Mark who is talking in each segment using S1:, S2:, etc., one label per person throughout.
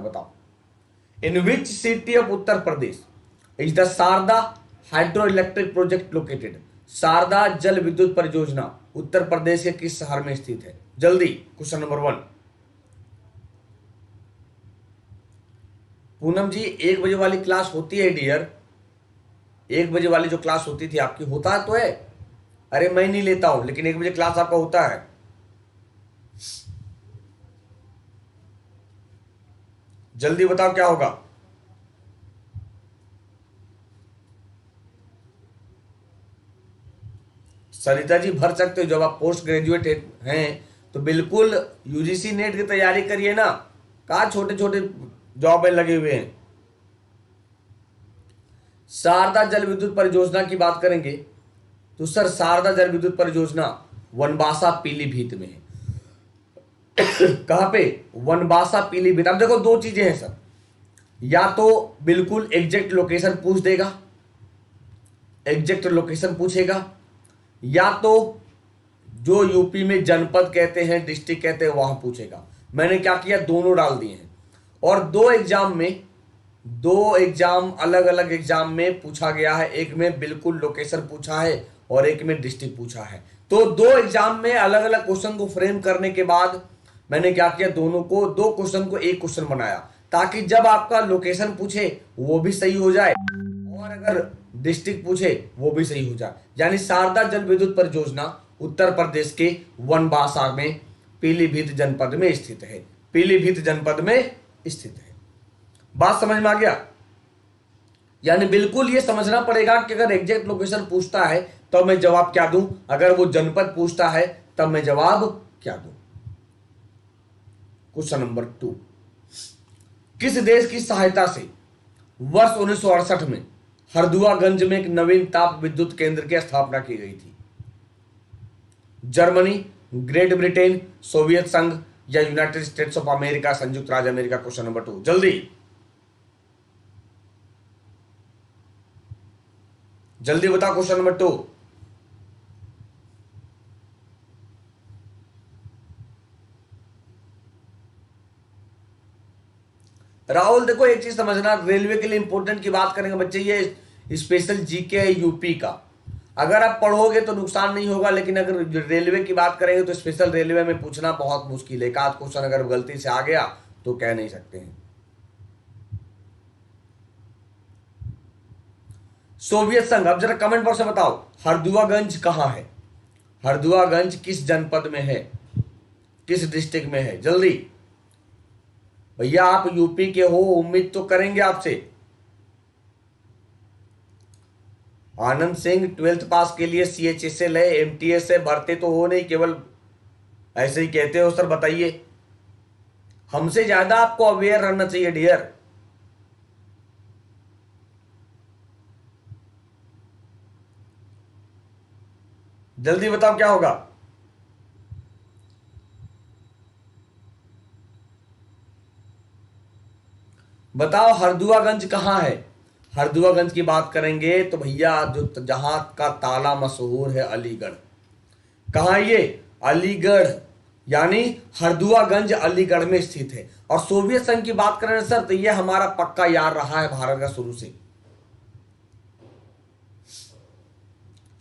S1: बताओ, in which city of Uttar Pradesh is the Sharda hydro electric project located. Sharda जल विद्युत परियोजना उत्तर प्रदेश के किस शहर में स्थित है? जल्दी, क्वेश्चन नंबर 1। पूनम जी, 1 बजे वाली क्लास होती है डियर, 1 बजे वाली जो क्लास होती थी आपकी, होता है तो है। अरे मैं नहीं लेता हूं, लेकिन 1 बजे क्लास आपका होता है। जल्दी बताओ क्या होगा। सरिता जी भर सकते हो, जब आप पोस्ट ग्रेजुएट हैं तो बिल्कुल यूजीसी नेट की तैयारी करिए ना। कहा छोटे छोटे जॉब में लगे हुए हैं। शारदा जल विद्युत परियोजना की बात करेंगे तो सर शारदा जल विद्युत परियोजना वनबासा पीलीभीत में है। कहां पे? वनबासा पीलीभीत। अब देखो दो चीजें हैं सर, या तो बिल्कुल एग्जैक्ट लोकेशन पूछ देगा, एग्जैक्ट लोकेशन पूछेगा, या तो जो यूपी में जनपद कहते हैं, डिस्ट्रिक्ट कहते हैं, वहां पूछेगा। मैंने क्या किया, दोनों डाल दिए हैं। और दो एग्जाम अलग अलग एग्जाम में पूछा गया है। एक में बिल्कुल लोकेशन पूछा है और एक में डिस्ट्रिक्ट पूछा है। तो दो एग्जाम में अलग अलग क्वेश्चन को फ्रेम करने के बाद मैंने क्या किया, दोनों को, दो क्वेश्चन को एक क्वेश्चन बनाया, ताकि जब आपका लोकेशन पूछे वो भी सही हो जाए और अगर डिस्ट्रिक्ट पूछे वो भी सही हो जाए। यानी शारदा जल विद्युत परियोजना उत्तर प्रदेश के वनबासा में पीलीभीत जनपद में स्थित है। पीलीभीत जनपद में स्थित है। बात समझ में आ गया? यानी बिल्कुल ये समझना पड़ेगा कि अगर एग्जैक्ट लोकेशन पूछता है तो मैं जवाब क्या दूं, अगर वो जनपद पूछता है तब मैं जवाब क्या दूं। क्वेश्चन नंबर 2, किस देश की सहायता से वर्ष 1968 में हरदुआगंज में एक नवीन ताप विद्युत केंद्र की स्थापना की गई थी? जर्मनी, ग्रेट ब्रिटेन, सोवियत संघ या यूनाइटेड स्टेट्स ऑफ अमेरिका, संयुक्त राज्य अमेरिका। क्वेश्चन नंबर 2, जल्दी जल्दी बताओ। क्वेश्चन नंबर 2, राहुल देखो एक चीज समझना, रेलवे के लिए इंपॉर्टेंट की बात करेंगे बच्चे, ये स्पेशल जीके है यूपी का। अगर आप पढ़ोगे तो नुकसान नहीं होगा, लेकिन अगर रेलवे की बात करेंगे तो स्पेशल रेलवे में पूछना बहुत मुश्किल है। एक आध क्वेश्चन अगर गलती से आ गया तो कह नहीं सकते हैं। सोवियत संघ, अब जरा कमेंट बॉक्स में बताओ हरदुआगंज कहां है? हरदुआगंज किस जनपद में है, किस डिस्ट्रिक्ट में है? जल्दी भैया, आप यूपी के हो, उम्मीद तो करेंगे आपसे। आनंद सिंह 12th पास के लिए CHSL है, MTS है, भरते तो हो नहीं, केवल ऐसे ही कहते हो सर। बताइए, हमसे ज्यादा आपको अवेयर रहना चाहिए डियर। जल्दी बताओ क्या होगा। बताओ हरदुआगंज कहां है? हरदुआगंज की बात करेंगे तो भैया जो जहां का ताला मशहूर है, अलीगढ़। कहां है ये? अलीगढ़। यानी हरदुआगंज अलीगढ़ में स्थित है। और सोवियत संघ की बात करें सर तो ये हमारा पक्का यार रहा है भारत का शुरू से।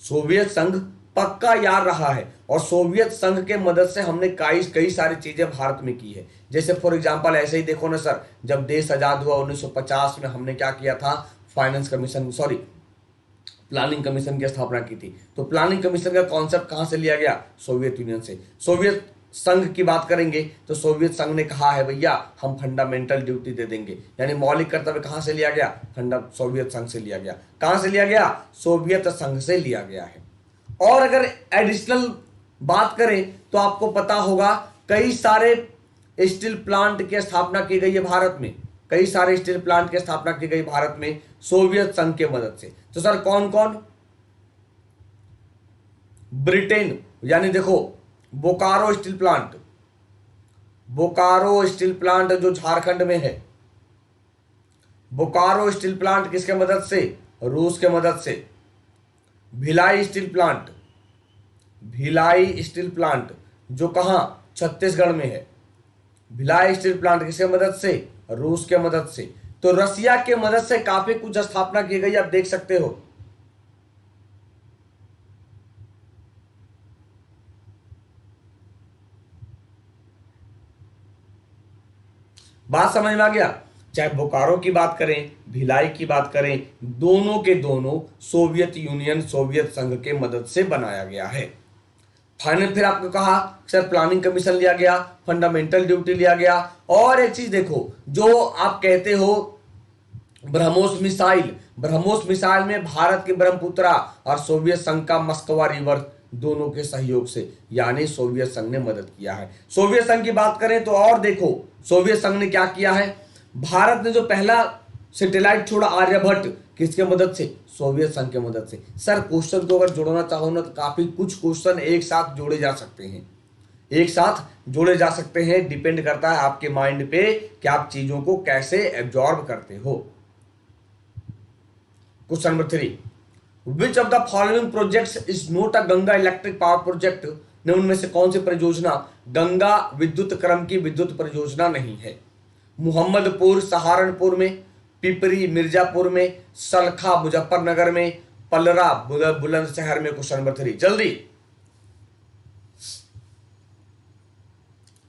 S1: सोवियत संघ पक्का यार रहा है और सोवियत संघ के मदद से हमने कई सारी चीजें भारत में की है। जैसे फॉर एग्जांपल ऐसे ही देखो ना सर, जब देश आजाद हुआ 1950 में, हमने क्या किया था, finance commission, sorry planning commission की स्थापना की थी। तो प्लानिंग कमीशन का कॉन्सेप्ट कहां से लिया गया? सोवियत यूनियन से। सोवियत संघ की बात करेंगे तो सोवियत संघ ने कहा है भैया हम फंडामेंटल ड्यूटी दे देंगे, यानी मौलिक कर्तव्य कहां से लिया गया? सोवियत संघ से लिया गया। कहां से लिया गया? सोवियत संघ से लिया गया है। और अगर एडिशनल बात करें तो आपको पता होगा कई सारे स्टील प्लांट की स्थापना की गई है भारत में। कई सारे स्टील प्लांट की स्थापना की गई भारत में सोवियत संघ के मदद से। तो सर कौन कौन? ब्रिटेन, यानी देखो Bokaro steel plant, Bokaro steel plant जो झारखंड में है। बोकारो स्टील प्लांट किसके मदद से? रूस के मदद से। Bhilai steel plant, Bhilai steel plant जो कहां? छत्तीसगढ़ में है। भिलाई स्टील प्लांट किसके मदद से? रूस के मदद से। तो रसिया के मदद से काफी कुछ स्थापना की गई, आप देख सकते हो। बात समझ में आ गया। चाहे बोकारो की बात करें, भिलाई की बात करें, दोनों के दोनों सोवियत यूनियन, सोवियत संघ के मदद से बनाया गया है। फाइनल फिर आपको कहा सर प्लानिंग कमीशन लिया गया, फंडामेंटल ड्यूटी लिया गया, और एक चीज देखो, जो आप कहते हो ब्रह्मोस मिसाइल, ब्रह्मोस मिसाइल में भारत के ब्रह्मपुत्रा और सोवियत संघ का मस्कवा रिवर दोनों के सहयोग से, यानी सोवियत संघ ने मदद किया है। सोवियत संघ की बात करें तो और देखो सोवियत संघ ने क्या किया है। भारत ने जो पहला सैटेलाइट छोड़ा आर्यभट्ट, किसके मदद से? सोवियत संघ के मदद से। सर क्वेश्चन को अगर जोड़ना चाहो ना तो काफी कुछ क्वेश्चन एक साथ जोड़े जा सकते हैं, एक साथ जोड़े जा सकते हैं। डिपेंड करता है आपके माइंड पे कि आप चीजों को कैसे एब्जॉर्ब करते हो। Question number 3, which of the following projects is not a Ganga electric power project? ने उनमें से कौन सी परियोजना गंगा विद्युत क्रम की विद्युत परियोजना नहीं है? मुहम्मदपुर सहारनपुर में, पिपरी मिर्जापुर में, सलखा मुजफ्फरनगर में, पलरा बुलंदशहर में। क्वेश्चन नंबर 3 जल्दी।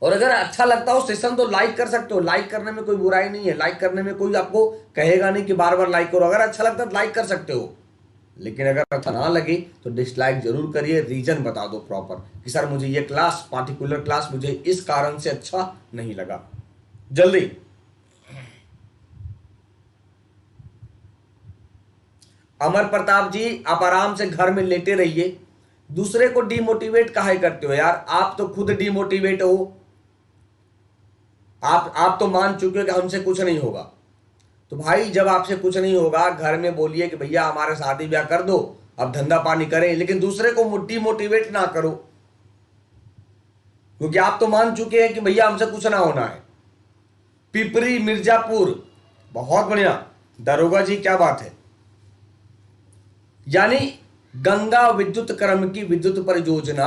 S1: और अगर अच्छा लगता हो सेशन तो लाइक कर सकते हो, लाइक करने में कोई बुराई नहीं है, लाइक करने में कोई आपको कहेगा नहीं कि बार बार लाइक करो। अगर अच्छा लगता है तो लाइक कर सकते हो, लेकिन अगर अच्छा ना लगे तो डिसलाइक जरूर करिए। रीजन बता दो प्रॉपर कि सर मुझे ये क्लास, पार्टिकुलर क्लास मुझे इस कारण से अच्छा नहीं लगा। जल्दी। अमर प्रताप जी आप आराम से घर में लेटे रहिए, दूसरे को डिमोटिवेट काहे करते हो यार? आप तो खुद डिमोटिवेट हो। आप तो मान चुके हो कि हमसे कुछ नहीं होगा। तो भाई जब आपसे कुछ नहीं होगा, घर में बोलिए कि भैया हमारे शादी ब्याह कर दो, अब धंधा पानी करें, लेकिन दूसरे को डिमोटिवेट ना करो, क्योंकि आप तो मान चुके हैं कि भैया हमसे कुछ ना होना है। पिपरी मिर्जापुर, बहुत बढ़िया दरोगा जी, क्या बात है। यानी गंगा विद्युत क्रम की विद्युत परियोजना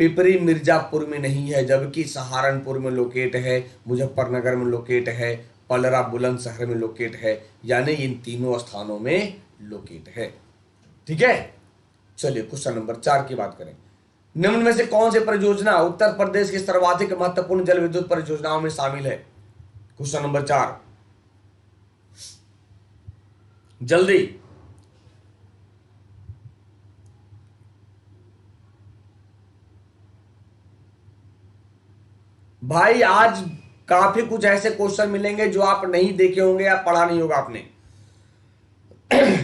S1: पिपरी मिर्जापुर में नहीं है, जबकि सहारनपुर में लोकेट है, मुजफ्फरनगर में लोकेट है, पलरा बुलंदशहर में लोकेट है, यानी इन तीनों स्थानों में लोकेट है। ठीक है, चलिए क्वेश्चन नंबर 4 की बात करें। निम्न में से कौन सी परियोजना उत्तर प्रदेश की सर्वाधिक महत्वपूर्ण जल विद्युत परियोजनाओं में शामिल है? क्वेश्चन नंबर 4 जल्दी। भाई आज काफी कुछ ऐसे क्वेश्चन मिलेंगे जो आप नहीं देखे होंगे या पढ़ा नहीं होगा आपने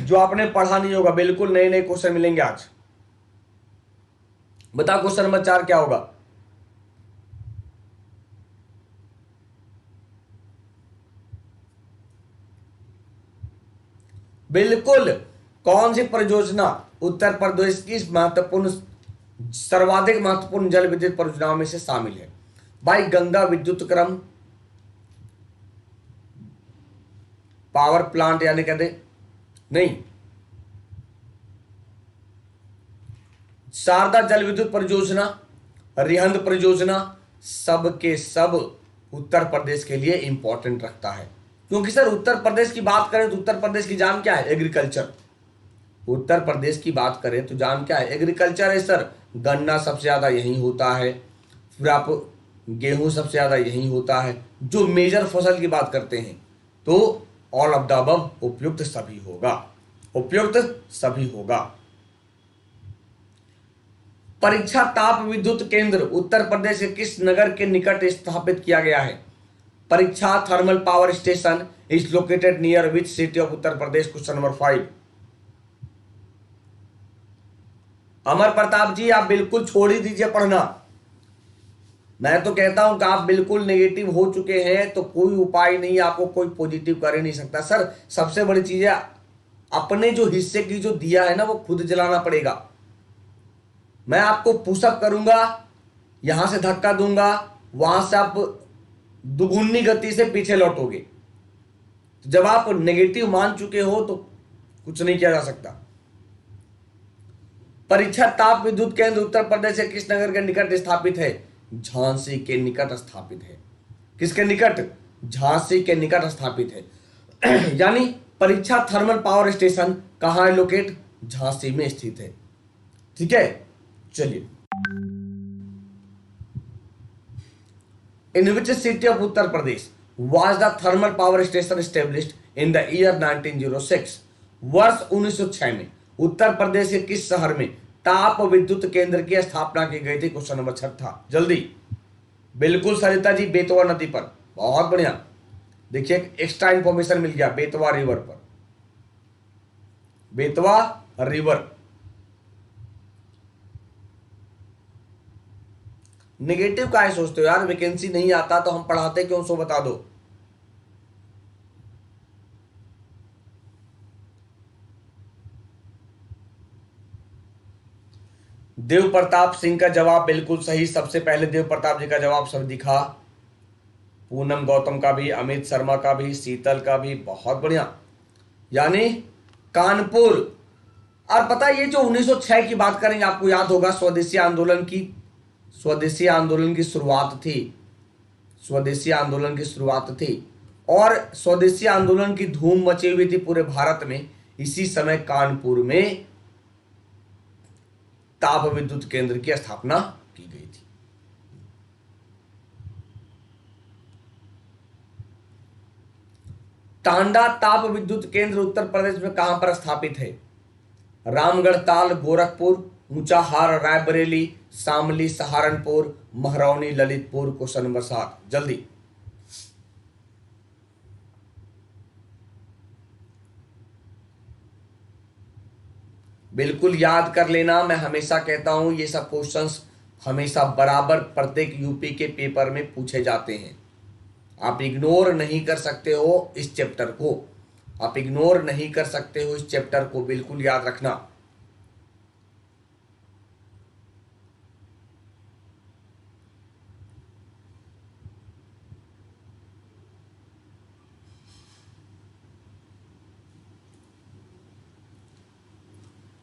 S1: जो आपने पढ़ा नहीं होगा, बिल्कुल नए नए क्वेश्चन मिलेंगे आज। बताओ क्वेश्चन नंबर 4 क्या होगा? बिल्कुल, कौन सी परियोजना उत्तर प्रदेश की महत्वपूर्ण, सर्वाधिक महत्वपूर्ण जल विद्युत परियोजनाओं में से शामिल है? भाई गंगा विद्युत क्रम पावर प्लांट, यानी कहते नहीं, शारदा जल विद्युत परियोजना, रिहंद परियोजना, सब के सब उत्तर प्रदेश के लिए इंपॉर्टेंट रखता है। क्योंकि सर उत्तर प्रदेश की बात करें तो उत्तर प्रदेश की जान क्या है? एग्रीकल्चर। उत्तर प्रदेश की बात करें तो जान क्या है? एग्रीकल्चर है सर। गन्ना सबसे ज्यादा यहीं होता है, फिर आप गेहूं सबसे ज्यादा यहीं होता है। जो मेजर फसल की बात करते हैं तो ऑल ऑफ द अबव, उपयुक्त सभी होगा, उपयुक्त सभी होगा। परीक्षा ताप विद्युत केंद्र उत्तर प्रदेश के किस नगर के निकट स्थापित किया गया है? परीक्षा thermal power station is located near which city of Uttar Pradesh? Question number 5। अमर प्रताप जी आप बिल्कुल छोड़ ही दीजिए पढ़ना। मैं तो कहता हूं कि आप बिल्कुल नेगेटिव हो चुके हैं तो कोई उपाय नहीं, आपको कोई पॉजिटिव कर ही नहीं सकता। सर सबसे बड़ी चीज है अपने जो हिस्से की जो दिया है ना वो खुद जलाना पड़ेगा। मैं आपको पुशअप करूंगा, यहां से धक्का दूंगा, वहां से आप दुगुनी गति से पीछे लौटोगे। तो जब आप नेगेटिव मान चुके हो तो कुछ नहीं किया जा सकता। परीक्षा ताप विद्युत केंद्र उत्तर प्रदेश के किस नगर के निकट स्थापित है? झांसी के निकट स्थापित है। किसके निकट? झांसी के निकट स्थापित है। यानी परीक्षा थर्मल पावर स्टेशन कहां है लोकेट? झांसी में स्थित है। ठीक है, चलिए। In which city of Uttar Pradesh was the thermal power station established in the year 1906? वर्ष 1906 में उत्तर प्रदेश के किस शहर में ताप विद्युत केंद्र की स्थापना की गई थी? Question number 6। जल्दी। बिल्कुल सरिता जी, बेतवा नदी पर। बहुत बढ़िया। देखिए एक्स्ट्रा इंफॉर्मेशन मिल गया बेतवा रिवर पर। बेतवा रिवर। नेगेटिव काहे सोचते हो यार? वैकेंसी नहीं आता तो हम पढ़ाते क्यों? सो बता दो। देव प्रताप सिंह का जवाब बिल्कुल सही। सबसे पहले देव प्रताप जी का जवाब सब दिखा। पूनम गौतम का भी, अमित शर्मा का भी, शीतल का भी। बहुत बढ़िया। यानी कानपुर। और पता है ये जो 1906 की बात करेंगे, आपको याद होगा स्वदेशी आंदोलन की शुरुआत थी। स्वदेशी आंदोलन की शुरुआत थी और स्वदेशी आंदोलन की धूम मची हुई थी पूरे भारत में। इसी समय कानपुर में ताप विद्युत केंद्र की स्थापना की गई थी। टांडा ताप विद्युत केंद्र उत्तर प्रदेश में कहां पर स्थापित है? रामगढ़ ताल, गोरखपुर, ऊंचाहार रायबरेली, शामली सहारनपुर, महरौनी ललितपुर। Question number 7। जल्दी। बिल्कुल याद कर लेना। मैं हमेशा कहता हूं ये सब क्वेश्चंस हमेशा बराबर प्रत्येक यूपी के पेपर में पूछे जाते हैं। आप इग्नोर नहीं कर सकते हो इस चैप्टर को। आप इग्नोर नहीं कर सकते हो इस चैप्टर को, बिल्कुल याद रखना।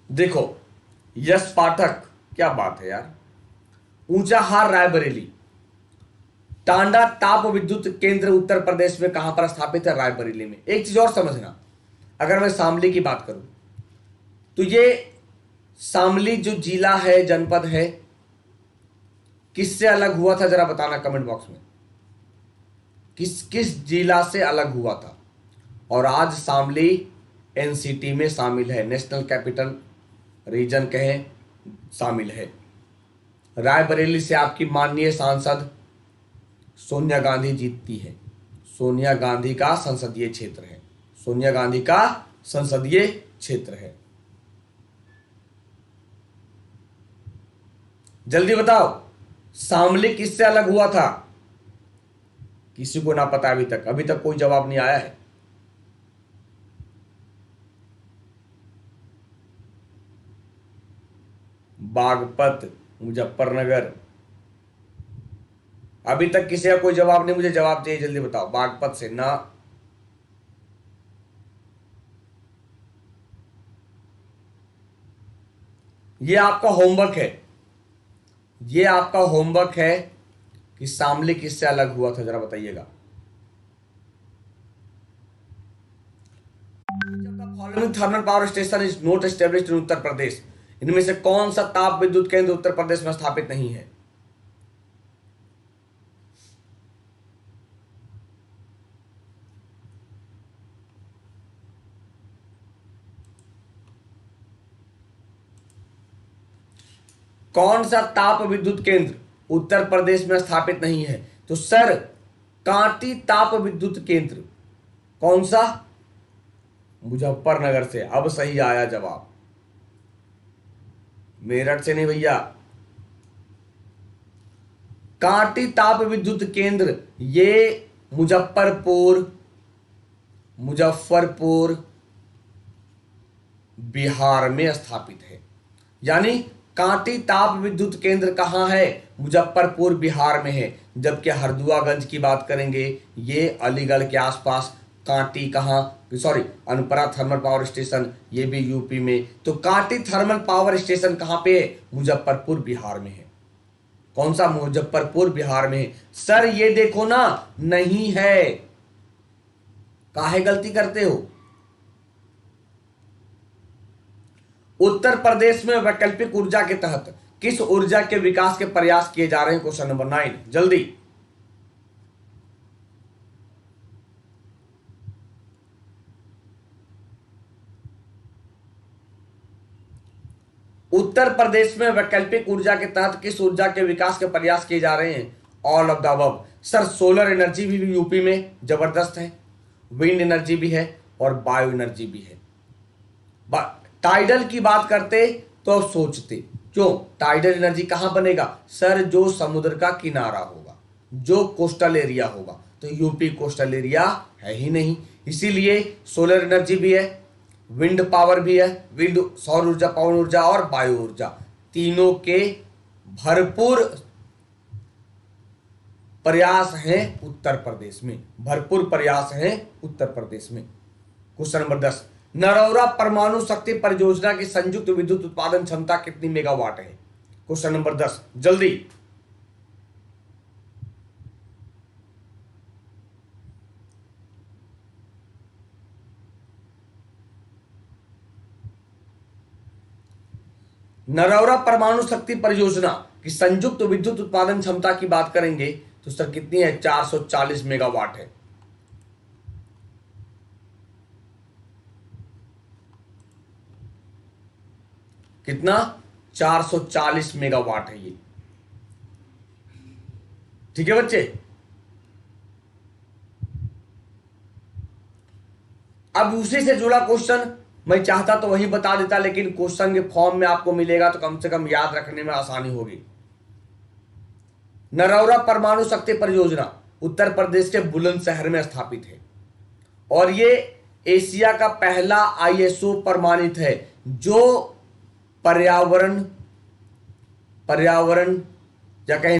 S1: देखो यश पाठक, क्या बात है यार। ऊंचाहार रायबरेली। टांडा ताप विद्युत केंद्र उत्तर प्रदेश में कहां पर स्थापित है? रायबरेली में। एक चीज और समझना, अगर मैं शामली की बात करूं तो ये शामली जो जिला है, जनपद है, किससे अलग हुआ था जरा बताना कमेंट बॉक्स में। किस किस जिला से अलग हुआ था? और आज शामली एनसीटी में शामिल है, नेशनल कैपिटल रीजन कहें, शामिल है। रायबरेली से आपकी माननीय सांसद सोनिया गांधी जीतती है। सोनिया गांधी का संसदीय क्षेत्र है। सोनिया गांधी का संसदीय क्षेत्र है। जल्दी बताओ, शामली किससे अलग हुआ था? किसी को ना पता अभी तक कोई जवाब नहीं आया है। बागपत, मुजफ्फरनगर। अभी तक किसी का कोई जवाब नहीं, मुझे जवाब चाहिए, जल्दी बताओ। बागपत से ना। ये आपका होमवर्क है, ये आपका होमवर्क है कि शामली किससे अलग हुआ था, जरा बताइएगा। Following thermal power station is not established in Uttar Pradesh. इनमें से कौन सा ताप विद्युत केंद्र उत्तर प्रदेश में स्थापित नहीं है? कौन सा ताप विद्युत केंद्र उत्तर प्रदेश में स्थापित नहीं है? तो सर कांटी ताप विद्युत केंद्र। कौन सा? मुजफ्फरनगर से। अब सही आया जवाब, मेरठ से नहीं भैया। कांटी ताप विद्युत केंद्र ये मुजफ्फरपुर बिहार में स्थापित है। यानी कांटी ताप विद्युत केंद्र कहां है? मुजफ्फरपुर बिहार में है। जबकि हरदुआगंज की बात करेंगे, ये अलीगढ़ के आसपास। कांटी कहां, sorry, Anpara thermal power station ये भी यूपी में। तो कांटी थर्मल पावर स्टेशन कहां पे है? मुजफ्फरपुर बिहार में है। कौन सा? मुजफ्फरपुर बिहार में है। सर ये देखो ना, नहीं है। काहे गलती करते हो? उत्तर प्रदेश में वैकल्पिक ऊर्जा के तहत किस ऊर्जा के विकास के प्रयास किए जा रहे हैं? क्वेश्चन नंबर 9, जल्दी। उत्तर प्रदेश में वैकल्पिक ऊर्जा के तहत किस ऊर्जा के विकास के प्रयास किए जा रहे हैं? All of the above. Sir solar energy भी यूपी में जबरदस्त है, विंड एनर्जी भी है और बायो एनर्जी भी है। टाइडल की बात करते तो अब सोचते, क्यों टाइडल एनर्जी कहां बनेगा? सर जो समुद्र का किनारा होगा, जो कोस्टल एरिया होगा, तो यूपी कोस्टल एरिया है ही नहीं, इसीलिए सोलर एनर्जी भी है, विंड पावर भी है, विंड सौर ऊर्जा, पवन ऊर्जा और वायु ऊर्जा, तीनों के भरपूर प्रयास हैं उत्तर प्रदेश में, भरपूर प्रयास हैं उत्तर प्रदेश में। क्वेश्चन नंबर 10, नरौरा परमाणु शक्ति परियोजना की संयुक्त विद्युत उत्पादन क्षमता कितनी मेगावाट है? क्वेश्चन नंबर 10, जल्दी। नरौरा परमाणु शक्ति परियोजना की संयुक्त विद्युत उत्पादन क्षमता की बात करेंगे तो सर कितनी है? 440 मेगावाट है। कितना? 440 मेगावाट है ये। ठीक है बच्चे, अब उसी से जुड़ा क्वेश्चन मैं चाहता तो वही बता देता, लेकिन क्वेश्चन के फॉर्म में आपको मिलेगा तो कम से कम याद रखने में आसानी होगी। नरौरा परमाणु शक्ति परियोजना उत्तर प्रदेश के बुलंदशहर में स्थापित है और ये एशिया का पहला आईएसओ प्रमाणित है जो पर्यावरण या कहें